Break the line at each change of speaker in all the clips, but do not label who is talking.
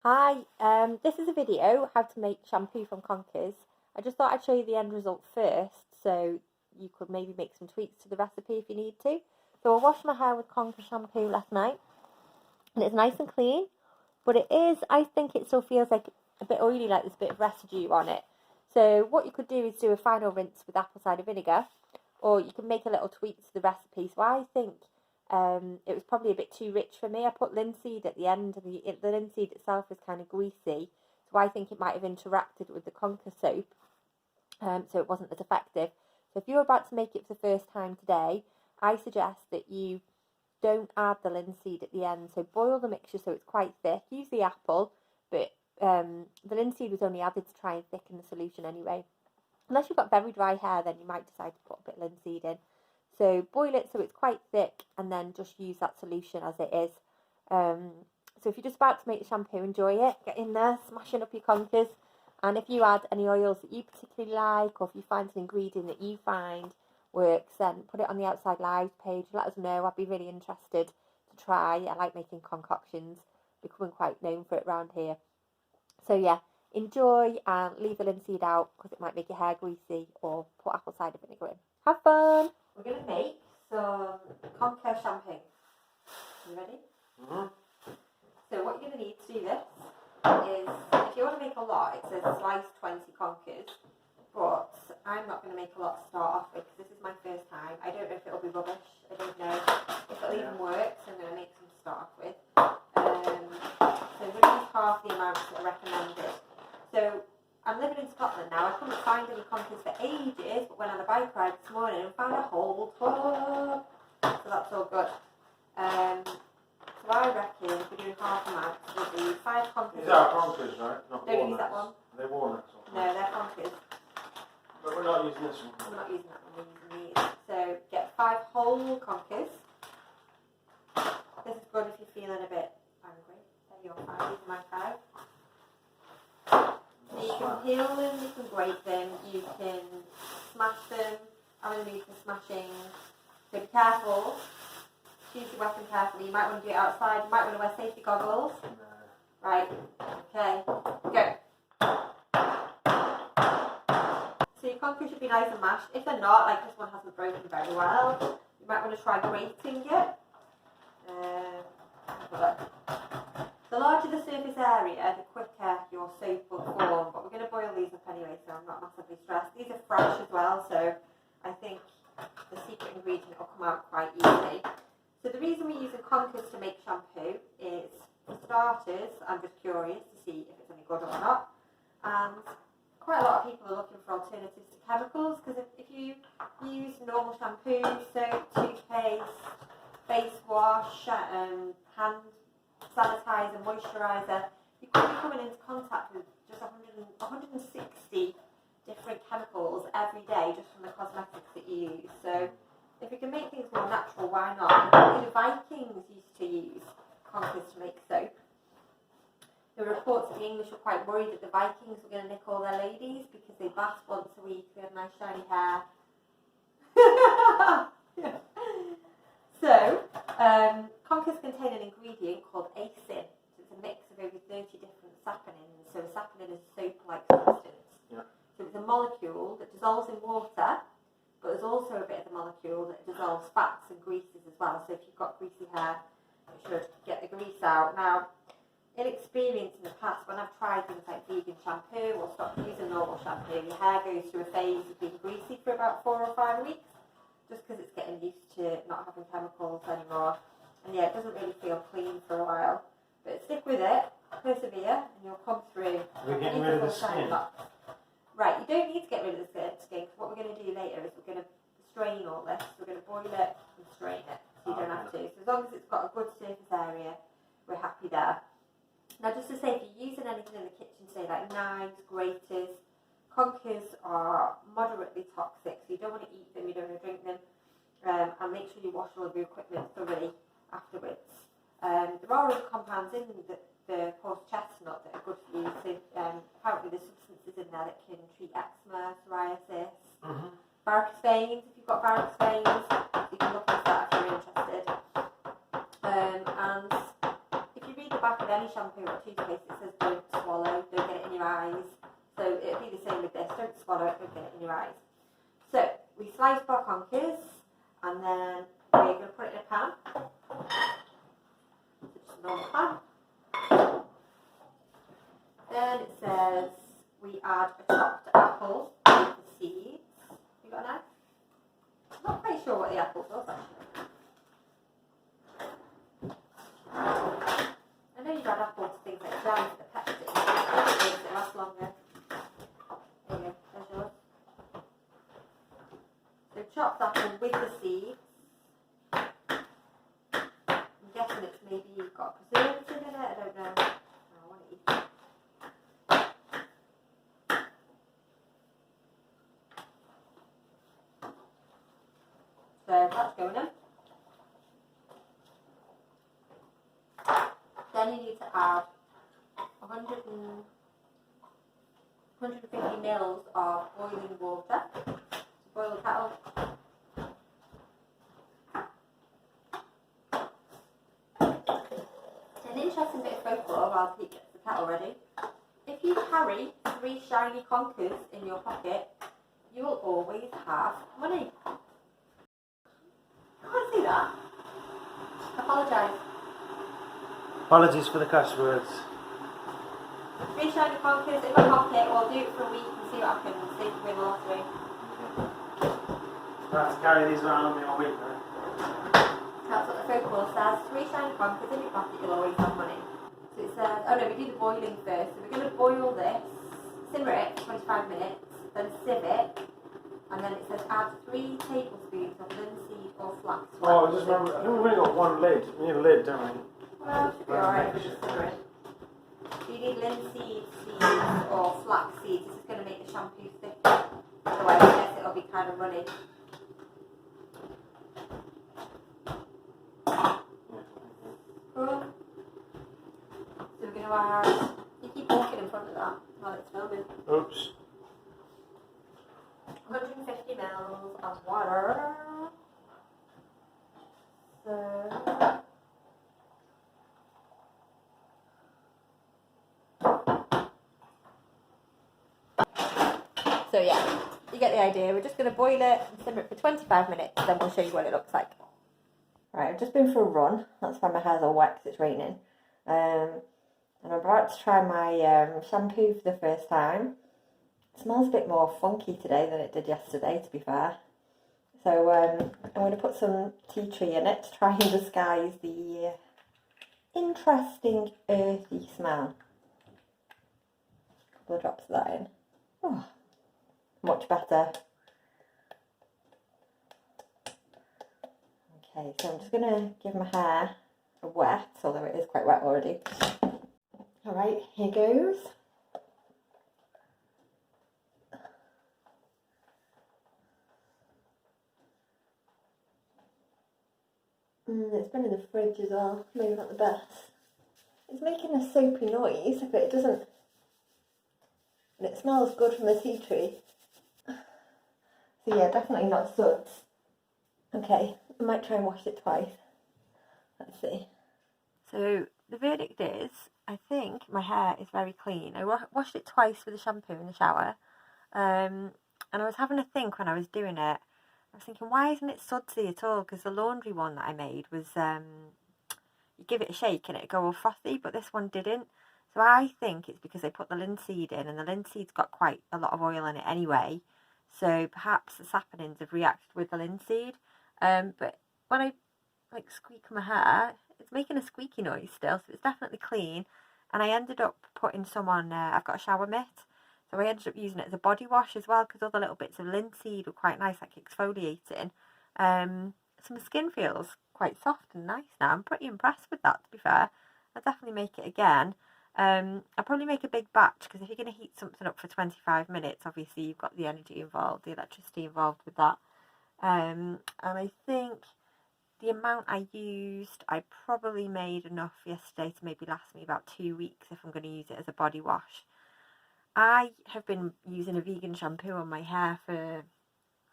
Hi, this is a video how to make shampoo from conkers. I just thought I'd show you the end result first so you could maybe make some tweaks to the recipe if you need to. So I washed my hair with Conker Shampoo last night and it's nice and clean, but I think it still feels like a bit oily, like there's a bit of residue on it. So what you could do is do a final rinse with apple cider vinegar, or you can make a little tweak to the recipe. So I think it was probably a bit too rich for me. I put linseed at the end, and the linseed itself is kind of greasy, so I think it might have interacted with the conker soap, so it wasn't as effective. So if you're about to make it for the first time today, I suggest that you don't add the linseed at the end. So boil the mixture so it's quite thick. Use the apple, but the linseed was only added to try and thicken the solution anyway. Unless you've got very dry hair, then you might decide to put a bit of linseed in. So boil it so it's quite thick and then just use that solution as it is. So if you're just about to make the shampoo, enjoy it. Get in there, smashing up your conkers. And if you add any oils that you particularly like, or if you find an ingredient that you find works, then put it on the Outside Lives page. Let us know. I'd be really interested to try. I like making concoctions. Becoming quite known for it around here. So yeah, enjoy and leave the linseed out because it might make your hair greasy, or put apple cider vinegar in. Have fun! We're going to make some Conker Shampoo. You ready?
Mm-hmm.
So what you're going to need to do this is, if you want to make a lot, it says slice 20 conkers, but I'm not going to make a lot to start off with because this is my first time. I don't know if it'll be rubbish. I don't know if it'll even work, so I'm going to make some to start off with. So we're going to use half the amounts that are recommended. So I'm living in Scotland now. I couldn't find any conkers for ages, but went on a bike ride this morning and found a whole tub. So that's all good. So I reckon if we're doing half amount, we'll do 5 conkers.
These are conkers, right? Not
Don't
walnuts.
use that one.
They're walnuts.
No, they're conkers.
But we're not using this one.
I'm not using that one, we're using these. So get 5 whole conkers. This is good if you're feeling a bit angry. There you are, 5. These are my 5. So you can peel them, you can grate them, you can smash them. I'm going to use the smashing. So be careful. Choose your weapon carefully. You might want to do it outside. You might want to wear safety goggles.
No.
Right. Okay. Go. So your conkers should be nice and mashed. If they're not, like this one hasn't broken very well, you might want to try grating it. The larger the surface area, the quicker your soap will form. But we're going to boil these up anyway, so I'm not massively stressed. These are fresh as well, so I think the secret ingredient will come out quite easily. So the reason we're using conkers to make shampoo is, for starters, I'm just curious to see if it's any good or not. And quite a lot of people are looking for alternatives to chemicals, because if you use normal shampoo, soap, toothpaste, face wash, hand sanitizer, moisturiser, you could be coming into contact with just 160 different chemicals every day just from the cosmetics that you use. So if we can make things more natural, why not? The Vikings used to use conkers to make soap. There were reports that the English were quite worried that the Vikings were going to nick all their ladies because they bathed once a week, they had nice shiny hair. So, conkers contain an ingredient called acin. So it's a mix of over 30 different saponins. So a saponin is a soap-like substance.
Yeah.
So it's a molecule that dissolves in water, but there's also a bit of the molecule that dissolves fats and greases as well. So if you've got greasy hair, it should get the grease out. Now, in experience in the past, when I've tried things like vegan shampoo or stopped using normal shampoo, your hair goes through a phase of being greasy for about 4 or 5 weeks, just because it's getting used to not having chemicals anymore. And yeah, it doesn't really feel clean for a while. But stick with it, persevere, and you'll come through.
We're getting rid of the skin.
Right, you don't need to get rid of the skin, because what we're going to do later is we're going to strain all this. We're going to boil it and strain it, so you don't have to. So as long as it's got a good surface area, we're happy there. Now just to say, if you're using anything in the kitchen, say like knives, graters, conkers are moderately toxic, so you don't want to eat them, you don't want to drink them, and make sure you wash all of your equipment thoroughly afterwards. There are other compounds in the horse chestnut that are good for you, so apparently there's substances in there that can treat eczema, psoriasis, varicose veins, if you've got varicose veins, you can look into that if you're interested. And if you read the back of any shampoo or toothpaste it says don't swallow, don't get it in your eyes. So it'll be the same with this, don't swallow it, don't get it in your eyes. So we slice our conkers and then we're going to put it in a pan. So just a normal pan. Then it says we add a chopped apple with the seeds. You got a knife? I'm not quite sure what the apple does actually. I know you've had apples, things like jam for the pepsi. It makes it last longer. There you go, there's yours. So chopped apple with the seeds. I'm guessing it's maybe got a preservative in it, I don't know. I want to eat it. So that's going in. Then you need to add 150 mils of boiling water to boil the kettle. An interesting bit of folklore while Pete gets the kettle ready. If you carry 3 shiny conkers in your pocket, you will always have money. I can't see that. Apologise.
Apologies for the cuss words.
3 shiny conkers in my pocket. We'll do it for a week and see what happens. See if we win the lottery.
I have to carry these around with me all week, right?
That's what the folklore says. 3 shiny conkers in your pocket, you'll always have money. So it says, oh no, we do the boiling first. So we're going to boil this, simmer it for 25 minutes, then sieve it, and then it says add 3 tablespoons of linseed or flax.
Oh, I just remember, I think we've only got 1 lid. We need a lid, don't we?
Well, it should be alright if we just simmer it. So you need linseed seeds or flax seeds. This is going to make the shampoo thick. Otherwise, I guess it'll be kind of runny. Cool. So we're going to add. You keep walking in front of that while it's filming.
Oops.
150 mils of water. So yeah, you get the idea. We're just going to boil it and simmer it for 25 minutes, then we'll show you what it looks like. Right, I've just been for a run. That's why my hair's all wet because it's raining. And I'm about to try my shampoo for the first time. It smells a bit more funky today than it did yesterday, to be fair. So I'm going to put some tea tree in it to try and disguise the interesting earthy smell. A couple of drops of that in. Oh, much better. Okay, so I'm just going to give my hair a wet, although it is quite wet already. Alright, here goes. It's been in the fridge as well, maybe not the best. It's making a soapy noise, but it doesn't. And it smells good from the tea tree. So yeah, definitely not suds. Okay, I might try and wash it twice. Let's see. So the verdict is, I think my hair is very clean. I washed it twice with the shampoo in the shower. And I was having a think when I was doing it. I was thinking, why isn't it sudsy at all? Because the laundry one that I made was, you give it a shake and it'd go all frothy, but this one didn't. So I think it's because they put the linseed in, and the linseed's got quite a lot of oil in it anyway. So perhaps the saponins have reacted with the linseed. But when I squeak my hair, it's making a squeaky noise still, so it's definitely clean. And I ended up putting some on, I've got a shower mitt. So I ended up using it as a body wash as well, because all the little bits of linseed were quite nice, like exfoliating. So my skin feels quite soft and nice now. I'm pretty impressed with that, to be fair. I'll definitely make it again. I'll probably make a big batch, because if you're going to heat something up for 25 minutes, obviously you've got the energy involved, the electricity involved with that. And I think the amount I used, I probably made enough yesterday to maybe last me about 2 weeks if I'm going to use it as a body wash. I have been using a vegan shampoo on my hair for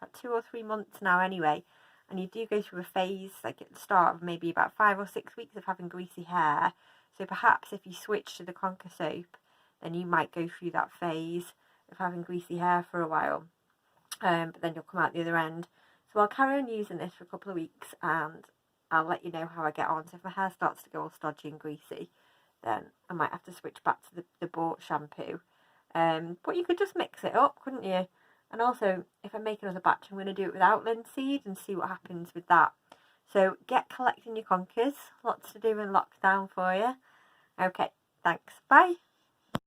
about 2 or 3 months now anyway, and you do go through a phase, like at the start of maybe about 5 or 6 weeks of having greasy hair. So perhaps if you switch to the Conker soap, then you might go through that phase of having greasy hair for a while. But then you'll come out the other end. So I'll carry on using this for a couple of weeks and I'll let you know how I get on. So if my hair starts to go all stodgy and greasy, then I might have to switch back to the bought shampoo. But you could just mix it up, couldn't you? And also, if I make another batch, I'm going to do it without linseed and see what happens with that. So get collecting your conkers. Lots to do in lockdown for you. Okay, thanks. Bye.